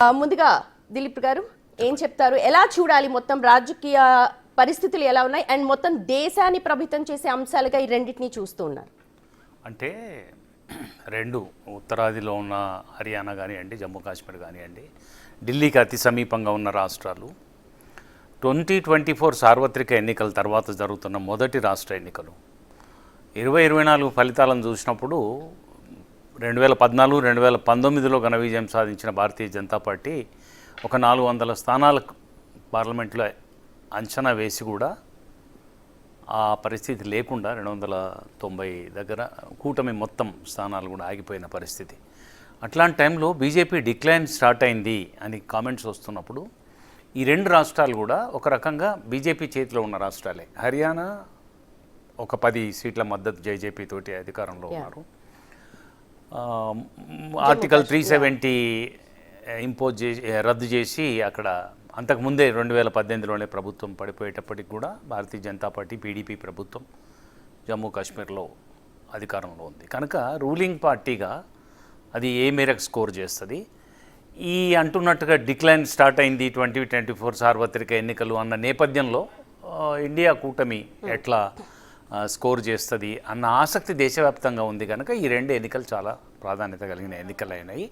ముందుగా దిలీప్ గారు ఏం చెప్తారు, ఎలా చూడాలి మొత్తం రాజకీయ పరిస్థితులు ఎలా ఉన్నాయి అండ్ మొత్తం దేశాన్ని ప్రభావితం చేసే అంశాలుగా ఈ రెండింటిని చూస్తూ ఉన్నారు? అంటే రెండు ఉత్తరాదిలో ఉన్న హర్యానా కానివ్వండి, జమ్మూ కాశ్మీర్ కానివ్వండి, ఢిల్లీకి అతి సమీపంగా ఉన్న రాష్ట్రాలు 2024 సార్వత్రిక ఎన్నికల తర్వాత జరుగుతున్న మొదటి రాష్ట్ర ఎన్నికలు 2024 ఫలితాలను చూసినప్పుడు 2014, 2019లో ఘన విజయం సాధించిన భారతీయ జనతా పార్టీ ఒక 400 స్థానాలకు పార్లమెంట్లో అంచనా వేసి కూడా ఆ పరిస్థితి లేకుండా 290 దగ్గర కూటమి మొత్తం స్థానాలు కూడా ఆగిపోయిన పరిస్థితి. అట్లాంటి టైంలో బీజేపీ డిక్లైన్ స్టార్ట్ అయింది అని కామెంట్స్ వస్తున్నప్పుడు ఈ రెండు రాష్ట్రాలు కూడా ఒక రకంగా బీజేపీ చేతిలో ఉన్న రాష్ట్రాలే. హర్యానా ఒక 10 సీట్ల మద్దతు జేజేపీ తోటి అధికారంలో ఉన్నారు. ఆర్టికల్ 370 ఇంపోజ్ చేసి రద్దు చేసి అక్కడ అంతకుముందే 2018లోనే ప్రభుత్వం పడిపోయేటప్పటికి కూడా భారతీయ జనతా పార్టీ పీడీపీ ప్రభుత్వం జమ్మూ కాశ్మీర్లో అధికారంలో ఉంది. కనుక రూలింగ్ పార్టీగా అది ఏ మేరకు స్కోర్ చేస్తుంది, ఈ అంటున్నట్టుగా డిక్లైన్ స్టార్ట్ అయింది 2024 సార్వత్రిక ఎన్నికలు అన్న నేపథ్యంలో ఇండియా కూటమి ఎట్లా స్కోర్ చేస్తుంది అన్న ఆసక్తి దేశవ్యాప్తంగా ఉంది. కనుక ఈ రెండు ఎన్నికలు చాలా ప్రాధాన్యత కలిగిన ఎన్నికలు అయినాయి.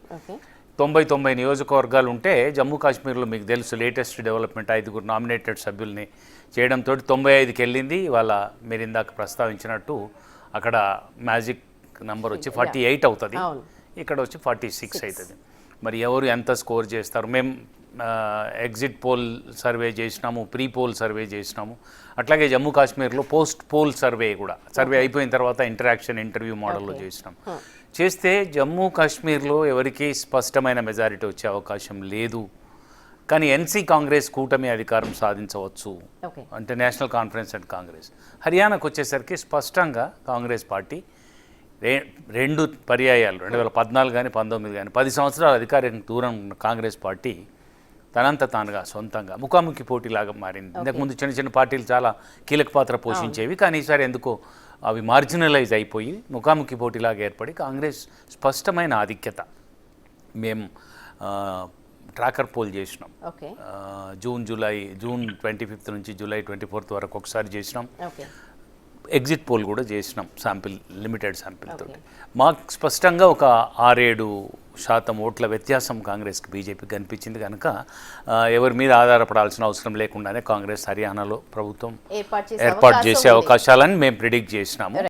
90 నియోజకవర్గాలు ఉంటే జమ్మూ కాశ్మీర్లో మీకు తెలుసు లేటెస్ట్ డెవలప్మెంట్ 5 నామినేటెడ్ సభ్యుల్ని చేయడంతో 95కి వెళ్ళింది. ఇవాళ మీరు ఇందాక ప్రస్తావించినట్టు అక్కడ మ్యాజిక్ నెంబర్ వచ్చి 48 అవుతుంది, ఇక్కడ వచ్చి 46 అవుతుంది. మరి ఎవరు ఎంత స్కోర్ చేస్తారు? మేము ఎగ్జిట్ పోల్ సర్వే చేసినాము, ప్రీ పోల్ సర్వే చేసినాము. అట్లాగే జమ్మూ కాశ్మీర్లో పోస్ట్ పోల్ సర్వే కూడా, సర్వే అయిపోయిన తర్వాత ఇంటరాక్షన్ ఇంటర్వ్యూ మోడల్లో చేసినాం. చేస్తే జమ్మూ కాశ్మీర్లో ఎవరికి స్పష్టమైన మెజారిటీ వచ్చే అవకాశం లేదు. కానీ ఎన్సీ కాంగ్రెస్ కూటమి అధికారం సాధించవచ్చు, అంటే నేషనల్ కాన్ఫరెన్స్ అండ్ కాంగ్రెస్. హర్యానాకు వచ్చేసరికి స్పష్టంగా కాంగ్రెస్ పార్టీ రెండు పర్యాయాలు 2014 కానీ 19 కానీ 10 సంవత్సరాల అధికారం దూరం ఉన్న కాంగ్రెస్ పార్టీ తనంత తానుగా సొంతంగా ముఖాముఖి పోటీలాగా మారింది. ఇంతకుముందు చిన్న చిన్న పార్టీలు చాలా కీలక పాత్ర పోషించేవి, కానీ ఈసారి ఎందుకో అవి మార్జినలైజ్ అయిపోయి ముఖాముఖి పోటీలాగా ఏర్పడి కాంగ్రెస్ స్పష్టమైన ఆధిక్యత. మేము ట్రాకర్ పోల్ చేసినాం, జూన్ 25 నుంచి జూలై 24 వరకు ఒకసారి చేసినాం. ఎగ్జిట్ పోల్ కూడా చేసినాం, లిమిటెడ్ శాంపిల్ తోటి. మాకు స్పష్టంగా ఒక 6-7% ఓట్ల వ్యత్యాసం కాంగ్రెస్కి బీజేపీకి కనిపించింది. కనుక ఎవరి మీద ఆధారపడాల్సిన అవసరం లేకుండానే కాంగ్రెస్ హర్యానాలో ప్రభుత్వం ఏర్పాటు చేసే అవకాశాలని మేము ప్రిడిక్ట్ చేసినాము.